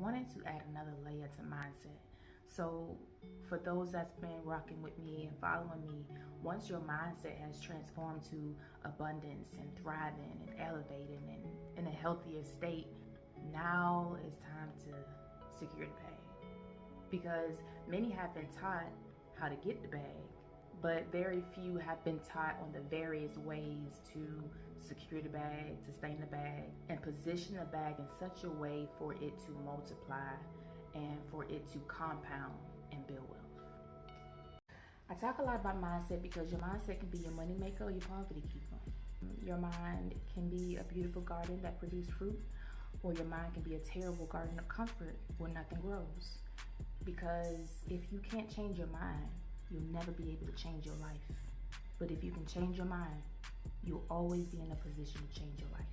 wanted to add another layer to mindset. So for those that's been rocking with me and following me, once your mindset has transformed to abundance and thriving and elevating and in a healthier state, now it's time to secure the bag. Because many have been taught how to get the bag, but very few have been taught on the various ways to secure the bag, sustain the bag, and position the bag in such a way for it to multiply and for it to compound and build wealth. I talk a lot about mindset because your mindset can be your money maker or your poverty keeper. Your mind can be a beautiful garden that produces fruit, or your mind can be a terrible garden of comfort where nothing grows. Because if you can't change your mind, you'll never be able to change your life. But if you can change your mind, you'll always be in a position to change your life.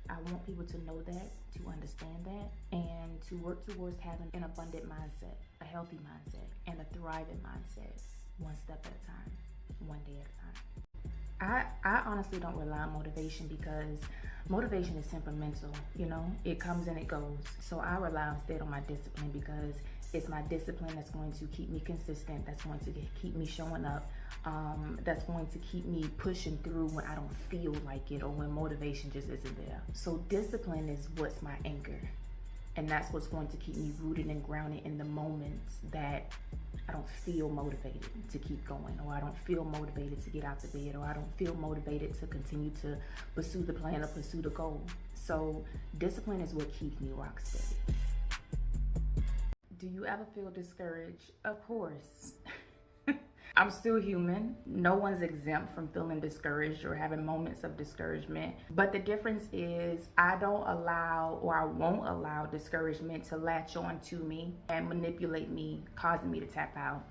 I want people to know that, to understand that, and to work towards having an abundant mindset, a healthy mindset, and a thriving mindset, one step at a time, one day at a time. I honestly don't rely on motivation because motivation is temperamental, it comes and it goes. So I rely instead on my discipline because it's my discipline that's going to keep me consistent, that's going to keep me showing up, that's going to keep me pushing through when I don't feel like it or when motivation just isn't there. So discipline is what's my anchor. And that's what's going to keep me rooted and grounded in the moments that I don't feel motivated to keep going, or I don't feel motivated to get out the bed, or I don't feel motivated to continue to pursue the plan or pursue the goal. So discipline is what keeps me rock steady. Do you ever feel discouraged? Of course. I'm still human. No one's exempt from feeling discouraged or having moments of discouragement. But the difference is I don't allow, or I won't allow, discouragement to latch on to me and manipulate me, causing me to tap out.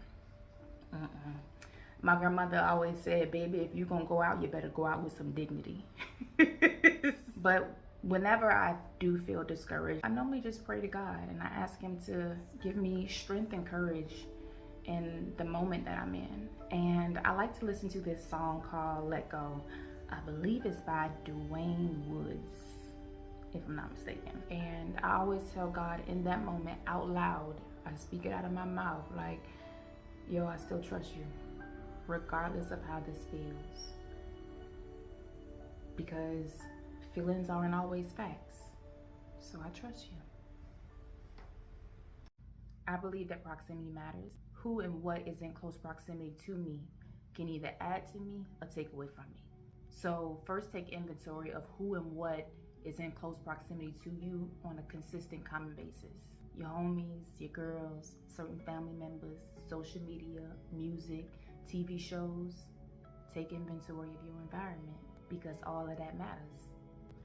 My grandmother always said, baby, if you're gonna go out, you better go out with some dignity. But whenever I do feel discouraged, I normally just pray to God and I ask Him to give me strength and courage in the moment that I'm in. And I like to listen to this song called Let Go. I believe it's by Dwayne Woods, if I'm not mistaken. And I always tell God in that moment out loud, I speak it out of my mouth like, yo, I still trust you, regardless of how this feels. Because feelings aren't always facts. So I trust you. I believe that proximity matters. Who and what is in close proximity to me can either add to me or take away from me. So first take inventory of who and what is in close proximity to you on a consistent, common basis. Your homies, your girls, certain family members, social media, music, TV shows. Take inventory of your environment because all of that matters.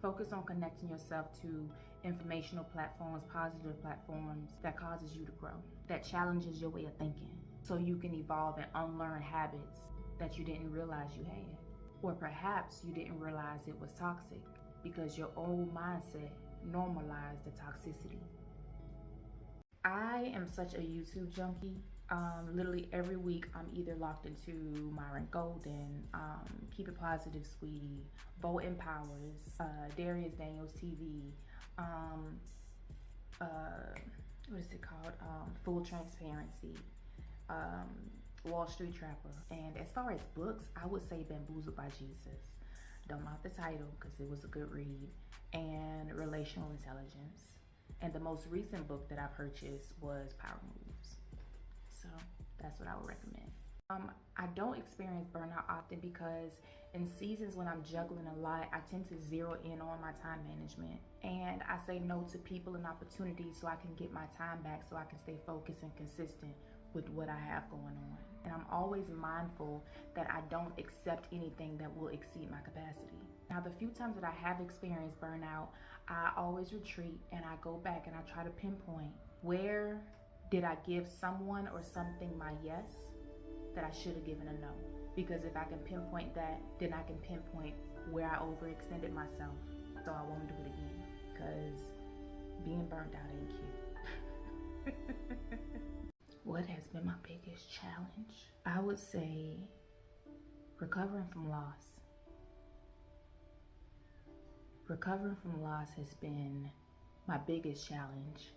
Focus on connecting yourself to informational platforms, positive platforms that causes you to grow, that challenges your way of thinking, so you can evolve and unlearn habits that you didn't realize you had. Or perhaps you didn't realize it was toxic because your old mindset normalized the toxicity. I am such a YouTube junkie. Literally every week I'm either locked into Myron Golden, Keep It Positive Sweetie, Vote Empowers, Darius Daniels TV, what is it called? Full Transparency, Wall Street Trapper. And as far as books, I would say Bamboozled by Jesus. Don't know the title because it was a good read, and Relational Intelligence. And the most recent book that I purchased was Power Moves. So that's what I would recommend. I don't experience burnout often because in seasons when I'm juggling a lot, I tend to zero in on my time management. And I say no to people and opportunities so I can get my time back, so I can stay focused and consistent with what I have going on. And I'm always mindful that I don't accept anything that will exceed my capacity. Now, the few times that I have experienced burnout, I always retreat and I go back and I try to pinpoint where did I give someone or something my yes that I should have given a no. Because if I can pinpoint that, then I can pinpoint where I overextended myself, so I won't do it again. Because being burnt out ain't cute. What has been my biggest challenge? I would say recovering from loss. Recovering from loss has been my biggest challenge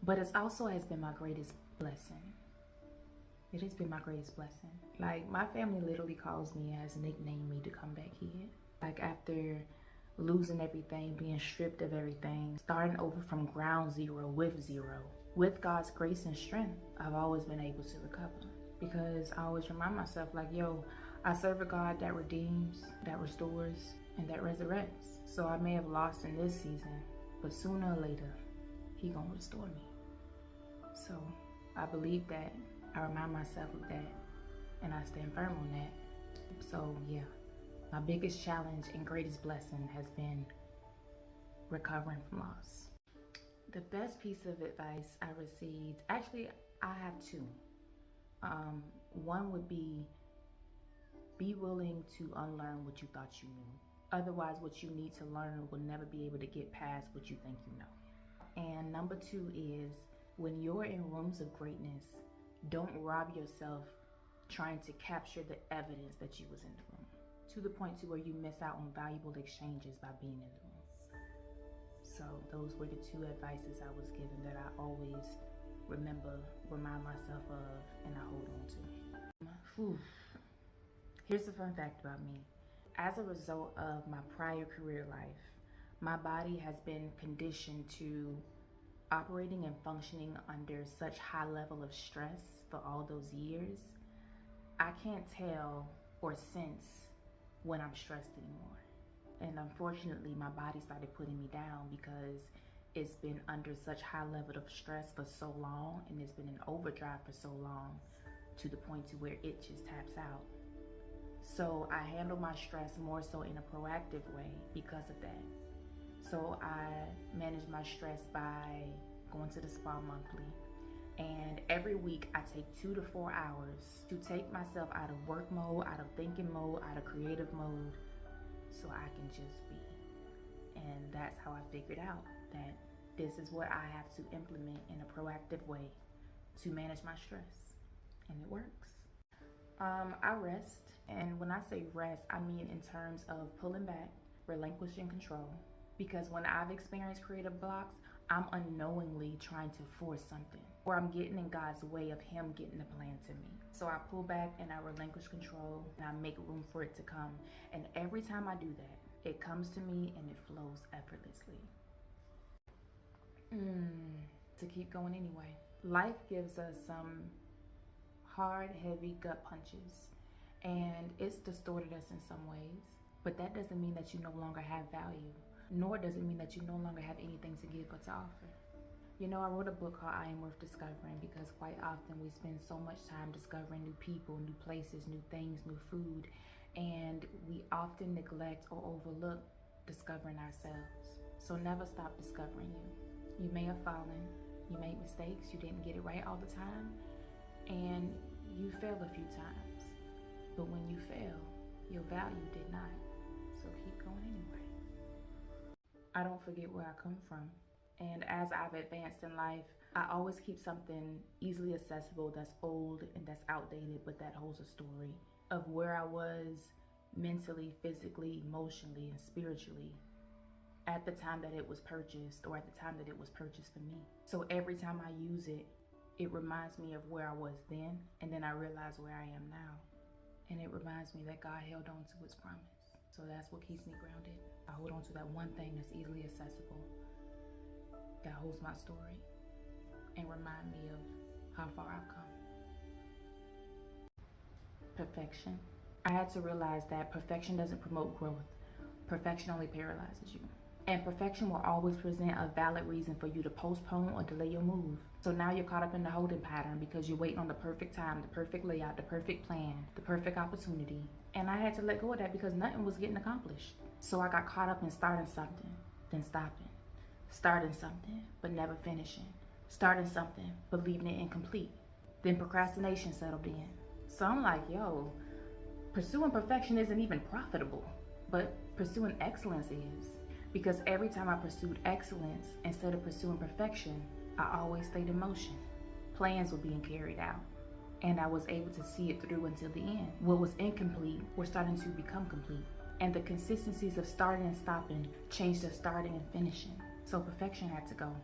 But it also has been my greatest blessing. It has been my greatest blessing. Like, my family literally calls me, has nicknamed me, to come back here. Like, after losing everything, being stripped of everything, starting over from ground zero, with God's grace and strength, I've always been able to recover. Because I always remind myself, like, yo, I serve a God that redeems, that restores, and that resurrects. So I may have lost in this season, but sooner or later, He gonna restore me. So I believe that, I remind myself of that, and I stand firm on that. So yeah, my biggest challenge and greatest blessing has been recovering from loss. The best piece of advice I received, actually I have two. One would be willing to unlearn what you thought you knew. Otherwise, what you need to learn will never be able to get past what you think you know. And number two is, when you're in rooms of greatness, don't rob yourself trying to capture the evidence that you was in the room, to the point to where you miss out on valuable exchanges by being in the room. So those were the two advices I was given that I always remind myself of, and I hold on to. Here's a fun fact about me. As a result of my prior career life, my body has been conditioned to operating and functioning under such high level of stress for all those years. I can't tell or sense when I'm stressed anymore. And unfortunately, my body started putting me down because it's been under such high level of stress for so long, and it's been in overdrive for so long, to the point to where it just taps out. So I handle my stress more so in a proactive way because of that. So I manage my stress by going to the spa monthly. And every week I take 2 to 4 hours to take myself out of work mode, out of thinking mode, out of creative mode, so I can just be. And that's how I figured out that this is what I have to implement in a proactive way to manage my stress. And it works. I rest. And when I say rest, I mean in terms of pulling back, relinquishing control. Because when I've experienced creative blocks, I'm unknowingly trying to force something, or I'm getting in God's way of Him getting the plan to me. So I pull back and I relinquish control, and I make room for it to come. And every time I do that, it comes to me and it flows effortlessly. To keep going anyway. Life gives us some hard, heavy gut punches, and it's distorted us in some ways. But that doesn't mean that you no longer have value, nor does it mean that you no longer have anything to give or to offer. You know, I wrote a book called I Am Worth Discovering because quite often we spend so much time discovering new people, new places, new things, new food, and we often neglect or overlook discovering ourselves. So never stop discovering you. You may have fallen, you made mistakes, you didn't get it right all the time, and you failed a few times. But when you fail, your value did not. So keep going anyway. I don't forget where I come from. And as I've advanced in life, I always keep something easily accessible that's old and that's outdated, but that holds a story of where I was mentally, physically, emotionally, and spiritually at the time that it was purchased, or at the time that it was purchased for me. So every time I use it, it reminds me of where I was then, and then I realize where I am now. And it reminds me that God held on to His promise. So that's what keeps me grounded. I hold on to that one thing that's easily accessible, that holds my story, and remind me of how far I've come. Perfection. I had to realize that perfection doesn't promote growth. Perfection only paralyzes you. And perfection will always present a valid reason for you to postpone or delay your move. So now you're caught up in the holding pattern because you're waiting on the perfect time, the perfect layout, the perfect plan, the perfect opportunity. And I had to let go of that because nothing was getting accomplished. So I got caught up in starting something, then stopping. Starting something, but never finishing. Starting something, but leaving it incomplete. Then procrastination settled in. So I'm like, yo, pursuing perfection isn't even profitable, but pursuing excellence is. Because every time I pursued excellence instead of pursuing perfection, I always stayed in motion. Plans were being carried out, and I was able to see it through until the end. What was incomplete were starting to become complete. And the consistencies of starting and stopping changed to starting and finishing. So perfection had to go.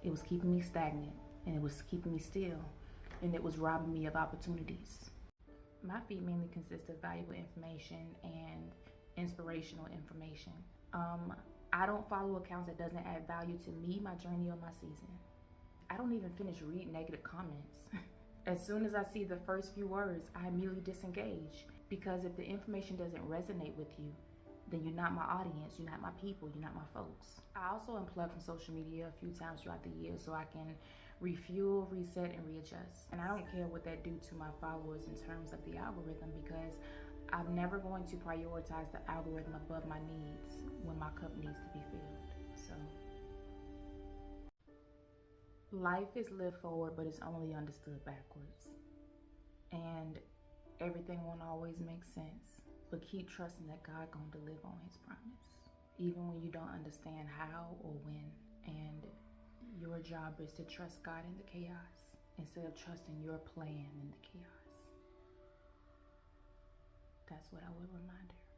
It was keeping me stagnant. and it was keeping me still, and it was robbing me of opportunities. My feed mainly consists of valuable information and inspirational information. I don't follow accounts that doesn't add value to me, my journey, or my season. I don't even finish reading negative comments. As soon as I see the first few words, I immediately disengage, because if the information doesn't resonate with you, then you're not my audience, you're not my people, you're not my folks. I also unplug from social media a few times throughout the year so I can refuel, reset, and readjust. And I don't care what that do to my followers in terms of the algorithm, because I'm never going to prioritize the algorithm above my needs when my cup needs to be filled. So life is lived forward, but it's only understood backwards. And everything won't always make sense, but keep trusting that God gonna deliver on his promise, even when you don't understand how or when. And your job is to trust God in the chaos instead of trusting your plan in the chaos. That's what I would remind her.